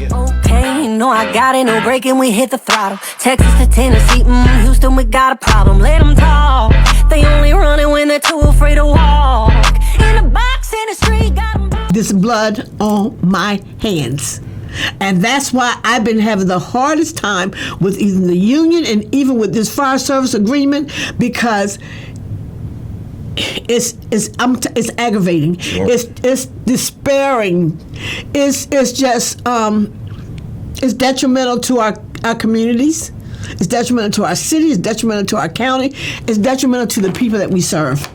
Okay, no, I got it, no breaking, we hit the throttle. Texas to Tennessee, Houston, we got a problem. Let them talk. They only running when they're too afraid to walk. In a box, in the street, got them. This blood on my hands. And that's why I've been having the hardest time with even the union and even with this fire service agreement, because it's aggravating. Sure. It's despairing. It's just it's detrimental to our communities. It's detrimental to our city. It's detrimental to our county. It's detrimental to the people that we serve.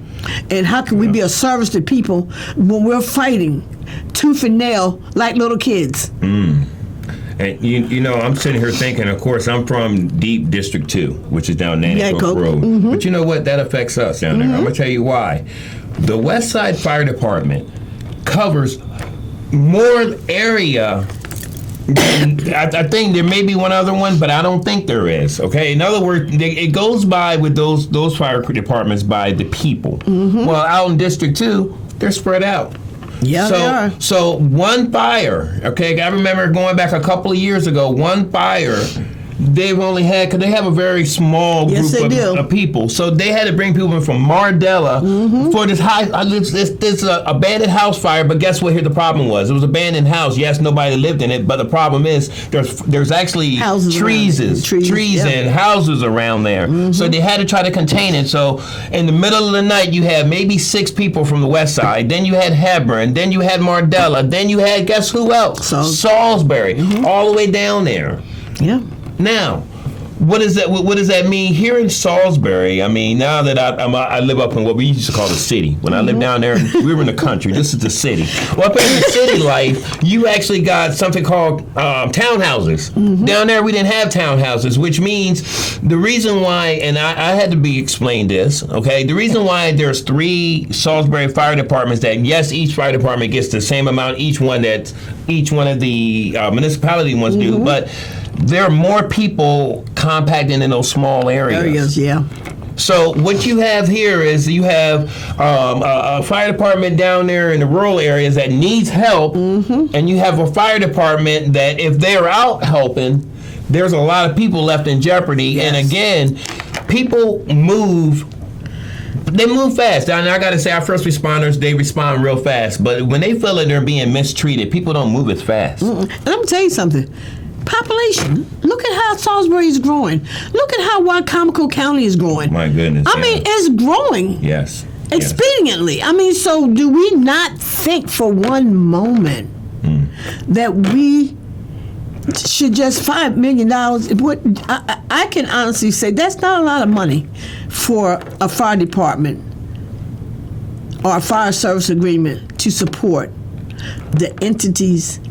And how can we be a service to people when we're fighting tooth and nail like little kids? And you know, I'm sitting here thinking, of course, I'm from Deep District 2, which is down Nanticoke Road. Mm-hmm. But you know what? That affects us down there. I'm going to tell you why. The West Side Fire Department covers more area than, I think there may be one other one, but I don't think there is. Okay? In other words, it goes by with those fire departments by the people. Mm-hmm. Well, out in District 2, they're spread out. Yeah, they are. So one fire, okay, I remember going back a couple of years ago, one fire, they've only had, because they have a very small group of people, so they had to bring people in from Mardella for this abandoned house fire. But guess what? Here the problem was, it was an abandoned house. Yes, nobody lived in it, but the problem is there's actually trees and houses around there. So they had to try to contain it. So in the middle of the night, you had maybe 6 people from the west side. Then you had Hebron. Then you had Mardella. Then you had, guess who else? Salisbury. All the way down there. Yeah. Now, what does that mean here in Salisbury? I mean, now that I live up in what we used to call the city. When I lived down there, we were in the country. This is the city. Well, up in the city life, you actually got something called townhouses. Down there, we didn't have townhouses, which means the reason why, and I had to be explained this, okay? The reason why there's 3 Salisbury fire departments that, yes, each fire department gets the same amount, each one of the municipality ones do, but there are more people compacted in those small areas. Yeah. So what you have here is you have a fire department down there in the rural areas that needs help, and you have a fire department that if they're out helping, there's a lot of people left in jeopardy. Yes. And again, people move. They move fast. And I got to say, our first responders, they respond real fast. But when they feel that they're being mistreated, people don't move as fast. And I'm going to tell you something. Population. Look at how Salisbury is growing. Look at how Wycomico County is growing. My goodness. I mean, it's growing. Yes. Expediently. Yes. I mean, so do we not think for one moment that we should just $5 million? I can honestly say that's not a lot of money for a fire department or a fire service agreement to support the entities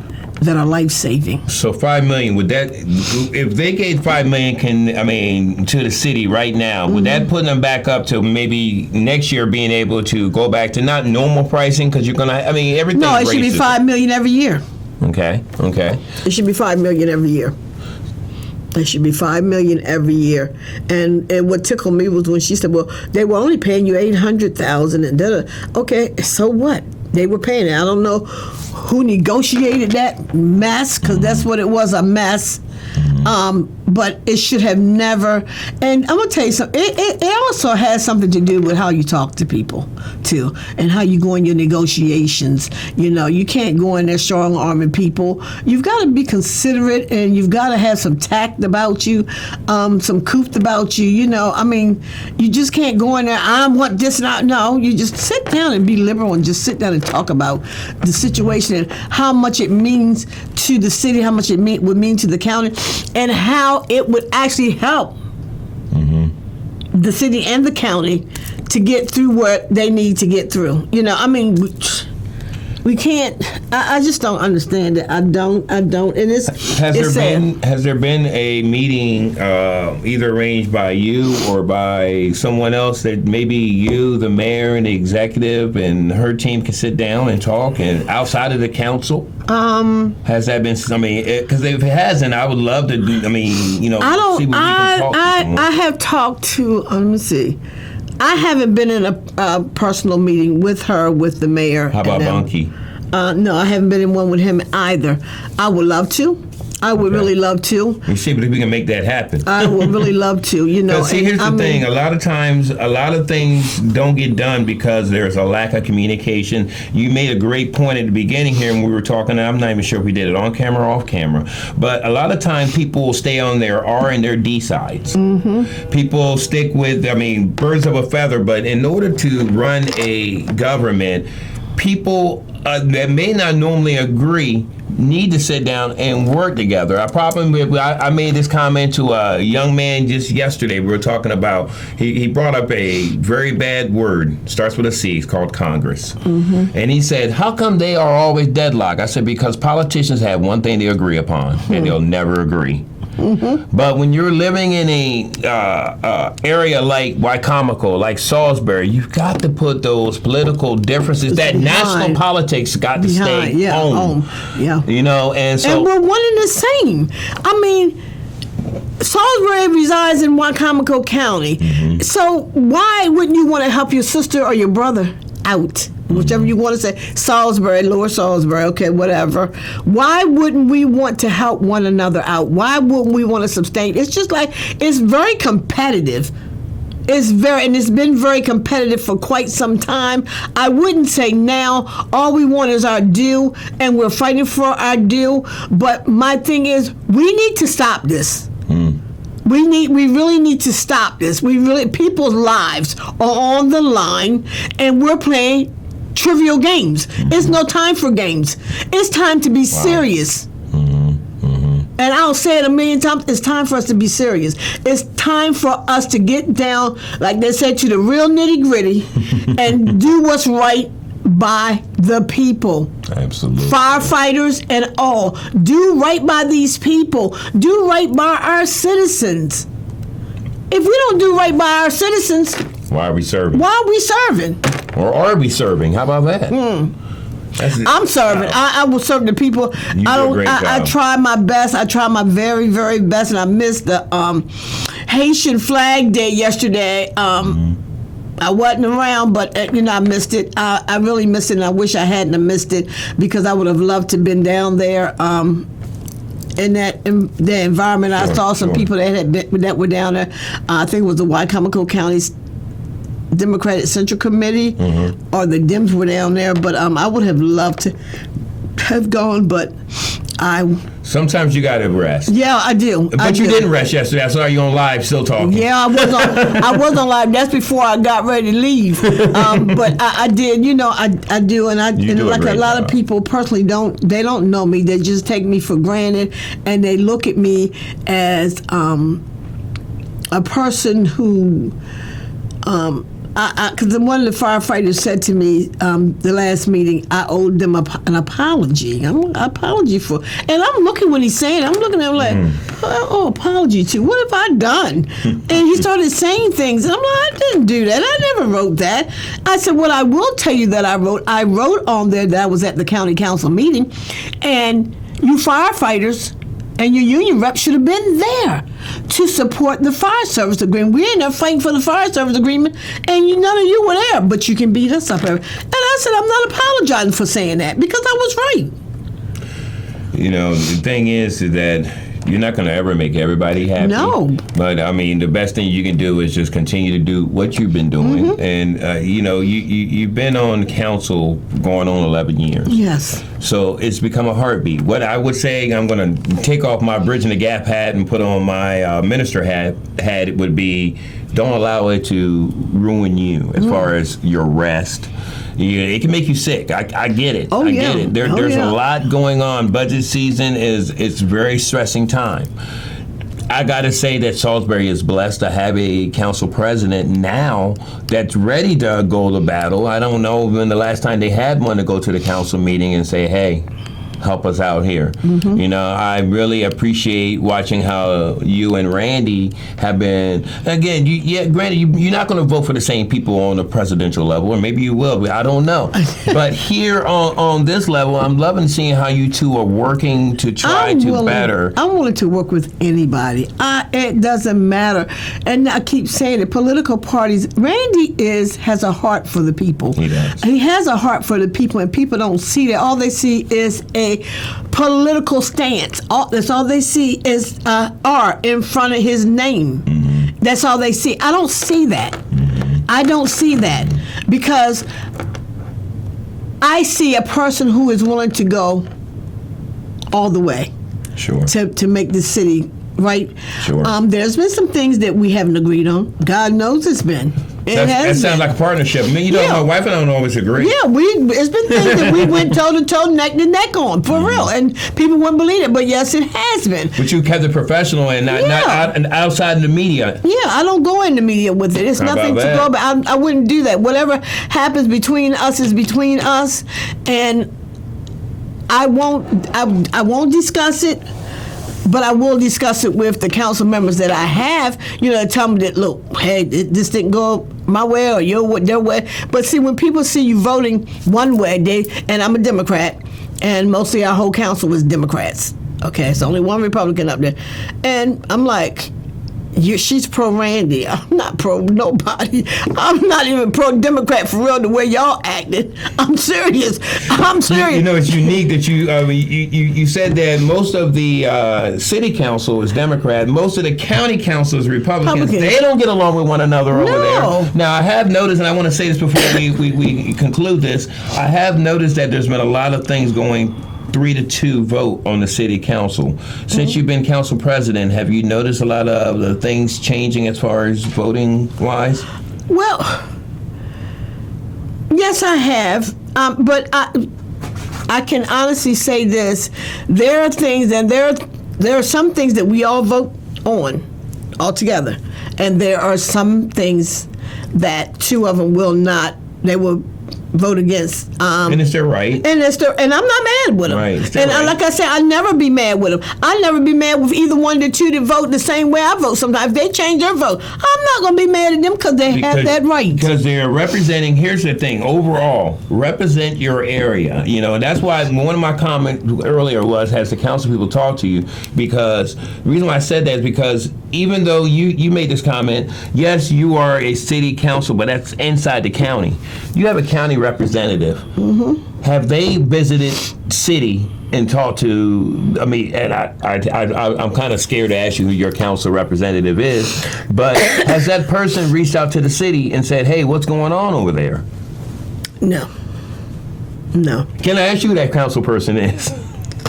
that are life-saving. So $5 million, would that, if they gave $5 million, to the city right now, would that put them back up to maybe next year being able to go back to not normal pricing? Because you're gonna, everything. No, it should be $5 million every year. Okay. It should be $5 million every year. It should be $5 million every year. And what tickled me was when she said, "Well, they were only paying you $800,000 and da." Okay, so what? They were paying it. I don't know who negotiated that mess, because that's what it was, a mess. But it should have never. And I'm gonna tell you something. It also has something to do with how you talk to people too, and how you go in your negotiations. You know, you can't go in there strong arming people. You've got to be considerate, and you've got to have some tact about you, some couth about you. You know, I mean, you just can't go in there. I want this and that. No, you just sit down and be liberal, and just sit down and talk about the situation and how much it means to the city, how much it would mean to the county, and how it would actually help the city and the county to get through what they need to get through. You know, I mean, we can't. I just don't understand it. I don't. And Has there been a meeting either arranged by you or by someone else that maybe you, the mayor, and the executive and her team can sit down and talk, and outside of the council? Has that been? Because if it hasn't, I would love to do. See what we can talk to. I have talked to. Let me see. I haven't been in a personal meeting with her, with the mayor. How about Bunkie? No, I haven't been in one with him either. I would love to. I would really love to. You see, but if we can make that happen. I would really love to, you know. See, here's the thing. A lot of times, a lot of things don't get done because there's a lack of communication. You made a great point at the beginning here when we were talking. I'm not even sure if we did it on camera or off camera. But a lot of time, people will stay on their R and their D sides. Mm-hmm. People stick with, birds of a feather. But in order to run a government, people that may not normally agree need to sit down and work together. I made this comment to a young man just yesterday. We were talking about, he brought up a very bad word, starts with a C, it's called Congress. Mm-hmm. And he said, how come they are always deadlocked? I said, because politicians have one thing they agree upon, and they'll never agree. Mm-hmm. But when you're living in a area like Wicomico, like Salisbury, you've got to put those political differences, that national politics got to stay home. Yeah. You know, and we're one and the same. Salisbury resides in Wicomico County. Mm-hmm. So why wouldn't you want to help your sister or your brother out? Whichever you want to say, Salisbury, Lower Salisbury, okay, whatever. Why wouldn't we want to help one another out? Why wouldn't we want to sustain? It's just like, it's very competitive. It's been very competitive for quite some time. I wouldn't say now all we want is our due, and we're fighting for our due. But my thing is, we need to stop this. We really need to stop this. People's lives are on the line, and we're playing trivial games. It's no time for games. It's time to be serious. And I'll say it a million times, it's time for us to be serious. It's time for us to get down, like they said, to the real nitty-gritty and do what's right by the people. Absolutely. Firefighters and all. Do right by these people. Do right by our citizens. If we don't do right by our citizens, why are we serving? Or are we serving? How about that? I'm serving. I will serve the people. I try my best. I try my very, very best, and I missed the Haitian Flag Day yesterday. I wasn't around, but I missed it. I really missed it, and I wish I hadn't have missed it, because I would have loved to have been down there in the environment. I saw some people that were down there. I think it was the Wicomico County Democratic Central Committee, or the Dems were down there. But I would have loved to have gone, but Sometimes you gotta rest. Yeah, I do. But you didn't rest yesterday. I saw you on live still talking. Yeah, I was on live. That's before I got ready to leave. But I did. I do, and like a lot of people personally don't know me. They just take me for granted, and they look at me as a person who. Because one of the firefighters said to me the last meeting, I owed them an apology. Apology for, and I'm looking when he's saying, I'm looking at him like, apology to, what have I done? And he started saying things, and I'm like, I didn't do that. I never wrote that. I said, what I will tell you that I wrote on there that I was at the county council meeting, and you firefighters and your union rep should have been there to support the fire service agreement. We ain't there fighting for the fire service agreement, and none of you were there, but you can beat us up. And I said, I'm not apologizing for saying that, because I was right. The thing is that you're not going to ever make everybody happy. No. But, the best thing you can do is just continue to do what you've been doing. Mm-hmm. And, you've been on council going on 11 years. Yes. So it's become a heartbeat. What I would say, I'm going to take off my Bridging the Gap hat and put on my minister hat, it would be, don't allow it to ruin you as far as your rest. It can make you sick. I get it. I get it. There's a lot going on. Budget season it's a very stressing time. I got to say that Salisbury is blessed to have a council president now that's ready to go to battle. I don't know when the last time they had one to go to the council meeting and say, hey, help us out here. You know, I really appreciate watching how you and Randy have been. Again, granted, you're not going to vote for the same people on the presidential level, or maybe you will, but I don't know. But here on this level, I'm loving seeing how you two are working to try to better. I'm willing to work with anybody. It doesn't matter. And I keep saying it, political parties, Randy has a heart for the people. He does. He has a heart for the people, and people don't see that. All they see is a political stance. That's all they see is R in front of his name. That's all they see. I don't see that. I don't see that because I see a person who is willing to go all the way. Sure. To make the city right. Sure. There's been some things that we haven't agreed on. God knows it's been. That sounds like a partnership. I mean, you know, my wife and I don't always agree. Yeah, it's been things that we went toe to toe, neck to neck on, for real, and people wouldn't believe it. But yes, it has been. But you kept it professional and not outside of the media. Yeah, I don't go in the media with it. It's nothing to go. But I wouldn't do that. Whatever happens between us is between us, and I won't discuss it. But I will discuss it with the council members that I have, tell them that, look, hey, this didn't go my way or their way. But see, when people see you voting one way, and I'm a Democrat, and mostly our whole council was Democrats. Okay, it's only one Republican up there. And I'm like, she's pro-Randy. I'm not pro-nobody. I'm not even pro-Democrat for real the way y'all acted. I'm serious. You know, it's unique that you said that most of the city council is Democrat. Most of the county council is Republicans. They don't get along with one another over there. Now, I have noticed, and I want to say this before we conclude this, I have noticed that there's been a lot of things going 3-2 vote on the city council. Since you've been council president, have you noticed a lot of the things changing as far as voting wise? Well, yes, I have. But I can honestly say this: there are things, and there are some things that we all vote on altogether, and there are some things that two of them will not. They will vote against. And it's their right. And I'm not mad with them. Right. And like I said, I'll never be mad with them. I'll never be mad with either one of the two that vote the same way I vote. Sometimes if they change their vote, I'm not going to be mad at them because they have that right. Because they're representing, here's the thing, overall, represent your area. And that's why one of my comments earlier was, has the council people talk to you? Because the reason why I said that is because even though you made this comment, yes, you are a city council, but that's inside the county. You have a county representative. Have they visited city and talked to? I mean, and I'm kind of scared to ask you who your council representative is, but has that person reached out to the city and said, "Hey, what's going on over there"? No. Can I ask you who that council person is?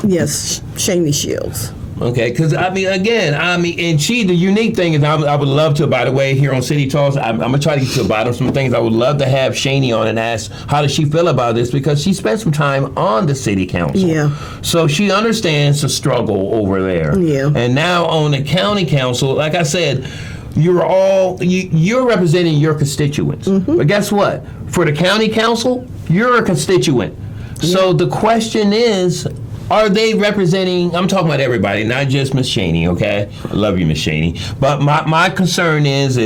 Yes, Shaney Shields. Okay, because and the unique thing is, I would love to, by the way, here on City Talks, I'm going to try to get to the bottom of some things. I would love to have Shaney on and ask, how does she feel about this? Because she spent some time on the city council. Yeah. So she understands the struggle over there. Yeah. And now on the county council, like I said, you're representing your constituents. But guess what? For the county council, you're a constituent. Yeah. So the question is, are they representing, I'm talking about everybody, not just Miss Shaney, okay? I love you, Miss Shaney. But my concern is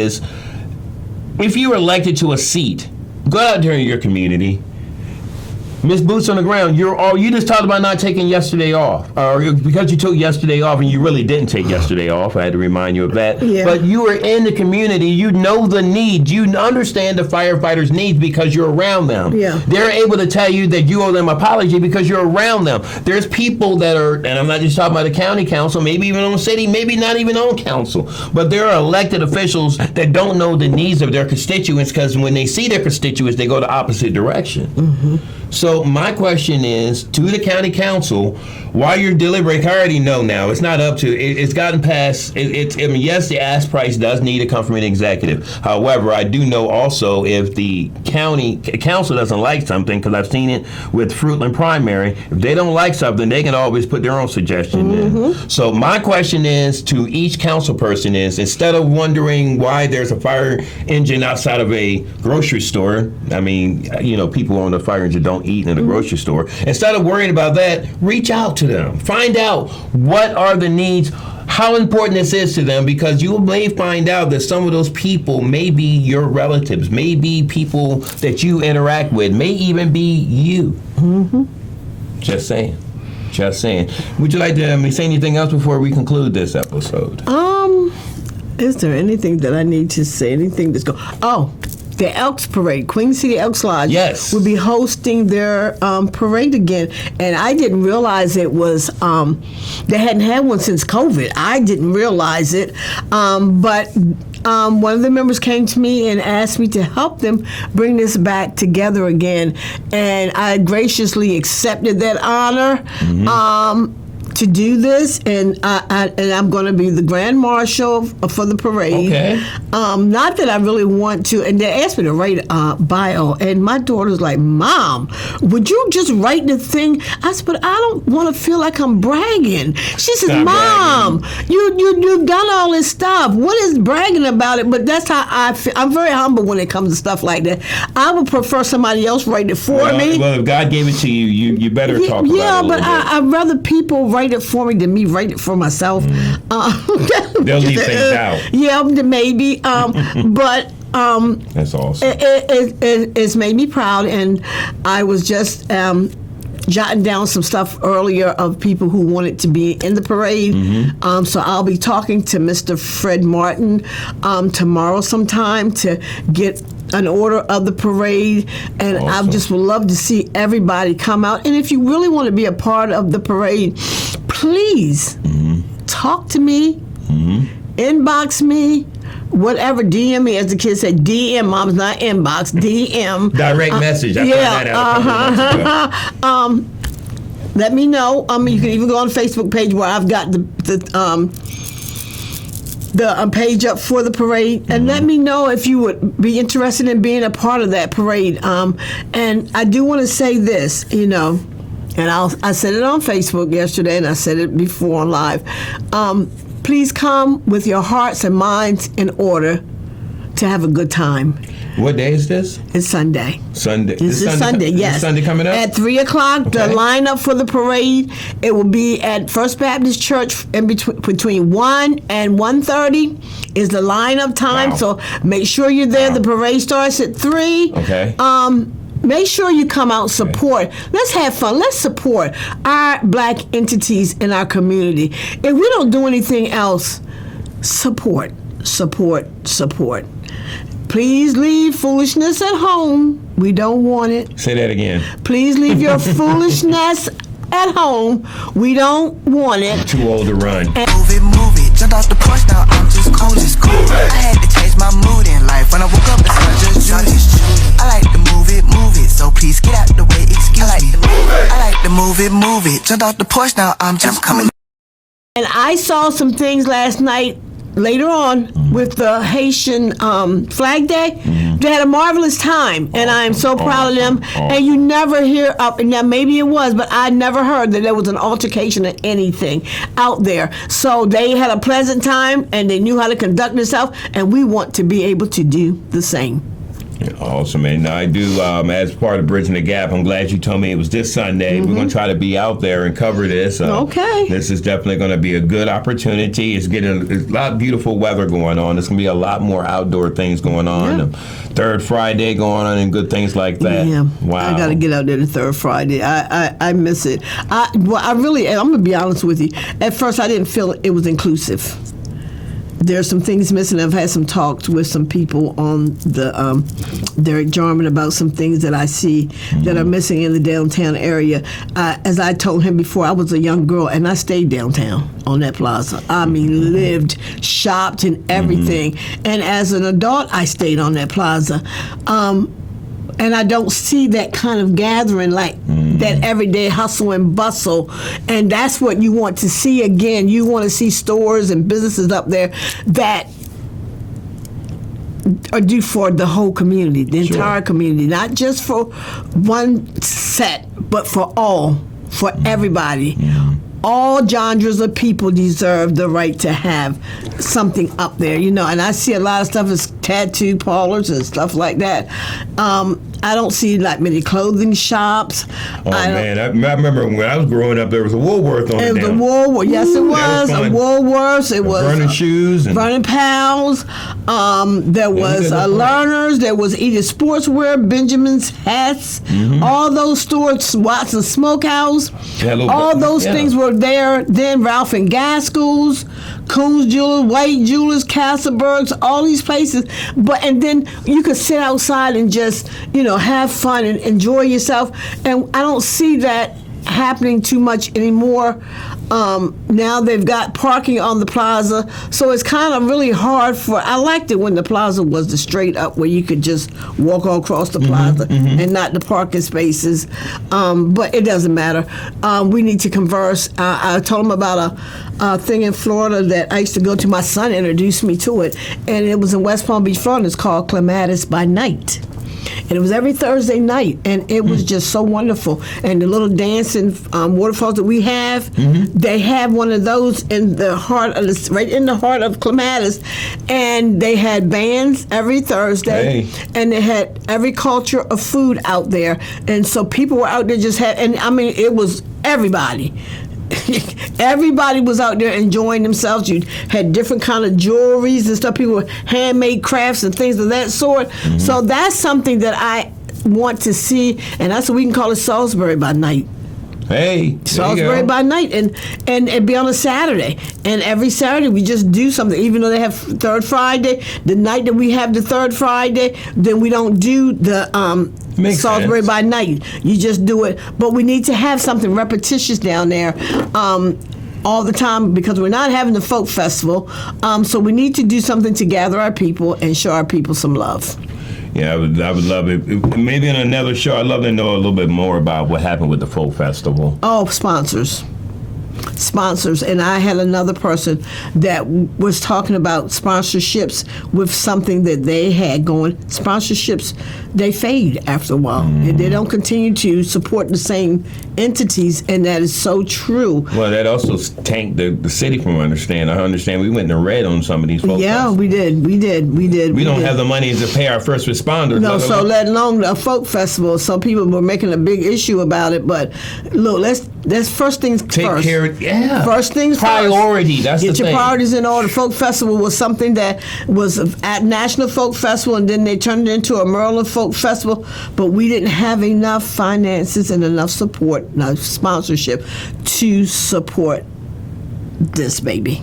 if you're elected to a seat, go out there in your community. Miss Boots on the ground, you just talked about not taking yesterday off. Or because you took yesterday off and you really didn't take yesterday off. I had to remind you of that. Yeah. But you were in the community. You know the needs. You understand the firefighters' needs because you're around them. Yeah. They're able to tell you that you owe them an apology because you're around them. There's people that are, and I'm not just talking about the county council, maybe even on city, maybe not even on council, but there are elected officials that don't know the needs of their constituents because when they see their constituents, they go the opposite direction. So my question is to the county council, while you're deliberating, I already know now, it's not up to, it's gotten past, yes, the ask price does need to come from an executive. However, I do know also if the county council doesn't like something, because I've seen it with Fruitland Primary, if they don't like something, they can always put their own suggestion in. So my question is to each council person is, instead of wondering why there's a fire engine outside of a grocery store, I mean, people on the fire engine don't eat eating in the grocery store. Instead of worrying about that, reach out to them. Find out what are the needs, how important this is to them, because you may find out that some of those people may be your relatives, may be people that you interact with, may even be you. Mm-hmm. Just saying. Just saying. Would you like to say anything else before we conclude this episode? Is there anything that I need to say? Anything that's going? Oh, the Elks Parade, Queen City Elks Lodge, yes, will be hosting their parade again, and I didn't realize it was. They hadn't had one since COVID. I didn't realize it, but. One of the members came to me and asked me to help them bring this back together again, and I graciously accepted that honor. To do this, and I'm going to be the Grand Marshal for the parade. Okay. Not that I really want to, and they asked me to write a bio, and my daughter's like, "Mom, would you just write the thing?" I said, "But I don't want to feel like I'm bragging." She says, "Mom, you've done all this stuff. What is bragging about it?" But that's how I feel. I'm very humble when it comes to stuff like that. I would prefer somebody else write it for me. Well, if God gave it to you, you better talk about it. Yeah, but I'd rather people write it for me than me write it for myself. They'll leave things out. Yeah, maybe. But that's awesome. It's made me proud, and I was just jotting down some stuff earlier of people who wanted to be in the parade. So I'll be talking to Mr. Fred Martin tomorrow sometime to get an order of the parade, and awesome. I just would love to see everybody come out. And if you really want to be a part of the parade, please talk to me, inbox me, whatever, DM me, as the kids say, DM, Mom's not inbox, DM. Direct message. I found that out. Let me know. You can even go on the Facebook page where I've got the page up for the parade, and let me know if you would be interested in being a part of that parade. And I do want to say this, and I said it on Facebook yesterday, and I said it before on live. Please come with your hearts and minds in order to have a good time. What day is this? It's Sunday. Sunday. This is Sunday, yes. This Sunday coming up? At 3 o'clock, the lineup for the parade, it will be at First Baptist Church in between 1 and 1:30 is the lineup time. Wow. So make sure you're there. Wow. The parade starts at 3. Okay. Make sure you come out and support. Let's have fun. Let's support our black entities in our community. If we don't do anything else, support. Please leave foolishness at home. We don't want it. Say that again. Please leave your foolishness at home. We don't want it. Too old to run. Move it. Jumped off the porch, now I'm just cool. I had to change my mood in life. When I woke up, it's not just Judy. I like to move it. So please get out the way, excuse me. I like to move it. Jumped off the porch, now I'm just coming. And I saw some things last night, later on, with the Haitian Flag Day. They had a marvelous time, and I am so proud of them. And you never hear up, and now maybe it was, but I never heard that there was an altercation or anything out there. So they had a pleasant time, and they knew how to conduct themselves, and we want to be able to do the same. Awesome, and I do, as part of Bridging the Gap, I'm glad you told me it was this Sunday. We're going to try to be out there and cover this. Okay. This is definitely going to be a good opportunity. It's a lot of beautiful weather going on. There's going to be a lot more outdoor things going on. Yeah. Third Friday going on and good things like that. Yeah. Wow. I got to get out there the third Friday. I miss it. I'm going to be honest with you. At first, I didn't feel it was inclusive. There's some things missing. I've had some talks with some people on the Derek Jarman about some things that I see that are missing in the downtown area. As I told him before, I was a young girl and I stayed downtown on that plaza. I mean, lived, shopped, and everything. And as an adult, I stayed on that plaza. And I don't see that kind of gathering like that everyday hustle and bustle. And that's what you want to see again. You want to see stores and businesses up there that are due for the whole community, the entire community, not just for one set, but for all, for everybody. All genres of people deserve the right to have something up there, and I see a lot of stuff is tattoo parlors and stuff like that. I don't see like many clothing shops. Oh man, I remember when I was growing up, there was a Woolworth on it. It was a Woolworth. Yes, it was a Woolworths. It was Vernon Shoes, and Vernon Powell's. There was Learners. There was Edith Sportswear, Benjamin's Hats. All those stores, Watson Smokehouse. All those things were there. Then Ralph and Gaskell's, Coons Jewelers, White Jewelers, Castleberg's, all these places. And then you could sit outside and just, have fun and enjoy yourself. And I don't see that happening too much anymore. Now they've got parking on the plaza, so it's kind of really hard I liked it when the plaza was the straight up where you could just walk all across the plaza and not the parking spaces. But it doesn't matter. We need to converse. I told them about a thing in Florida that I used to go to. My son introduced me to it, and it was in West Palm Beach, Florida. It's called Clematis by Night. And it was every Thursday night, and it was just so wonderful. And the little dancing waterfalls that we have, they have one of those in the heart of right in the heart of Clematis. And they had bands every Thursday, and they had every culture of food out there. And so people were out there it was everybody. Everybody was out there enjoying themselves. You had different kind of jewelries and stuff. People were handmade crafts and things of that sort. So that's something that I want to see, and that's what we can call it, Salisbury by Night. Hey, Salisbury by Night, and it'd be on a Saturday, and every Saturday we just do something. Even though they have Third Friday, the night that we have the Third Friday, then we don't do the Salisbury by Night. You just do it, but we need to have something repetitious down there. All the time, because we're not having the folk festival, so we need to do something to gather our people and show our people some love. Yeah, I would love it. Maybe in another show, I'd love to know a little bit more about what happened with the folk festival. Oh, sponsors, and I had another person that was talking about sponsorships with something that they had going. Sponsorships, they fade after a while, and they don't continue to support the same entities, and that is so true. Well, that also tanked the city, from what I understand. We went in the red on some of these folk festivals. We did. We don't have the money to pay our first responders. No, so let alone a folk festival. So people were making a big issue about it, but look, let's first things first. Take care of First things priority. First. That's Get the thing. Get your priorities in order. Folk Festival was something that was at National Folk Festival, and then they turned it into a Maryland Folk Festival. But we didn't have enough finances and enough support, enough sponsorship to support this baby.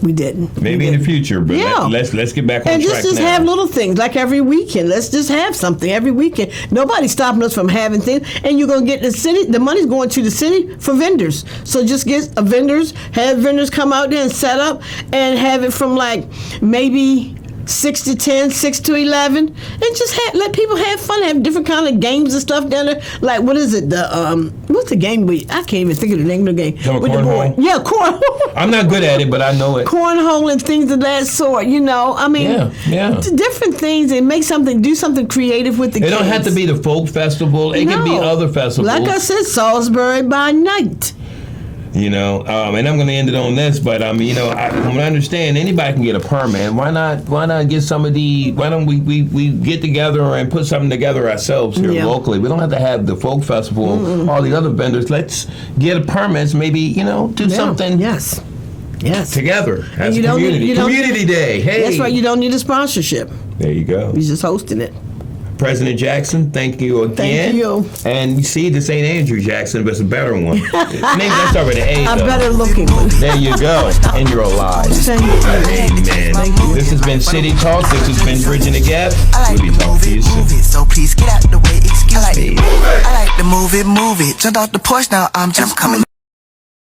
We didn't. Maybe in the future, but let's get back on track now. And just have little things like every weekend. Let's just have something every weekend. Nobody's stopping us from having things. And you're going to get the city. The money's going to the city for vendors. So just get vendors. Have vendors come out there and set up and have it from like maybe 6 to 10, 6 to 11, and just let people have fun, have different kind of games and stuff down there. Like, what is it? What's the game I can't even think of the name of the game. With the board. Yeah, cornhole. I'm not good at it, but I know it. Cornhole and things of that sort, different things, and do something creative with the kids. It don't have to be the folk festival. It can be other festivals. Like I said, Salisbury by Night. And I'm going to end it on this, but from what I understand, anybody can get a permit. Why not get some of why don't we get together and put something together ourselves here locally? We don't have to have the folk festival, all the other vendors. Let's get permits, maybe, do something. Yes. Together as a community. Community Day. Hey. That's right. You don't need a sponsorship. There you go. You're just hosting it. President Jackson, thank you again. Thank you. And you see, this ain't Andrew Jackson, but it's a better one. Maybe that's already A. A better looking one. There you go. And you're alive. Thank you. Amen. This has been City Talk. This has been Bridging the Gap. We'll be talking to you soon. So please get out the way. Excuse me. I like to move it. Jumped off the porch, now I'm just coming.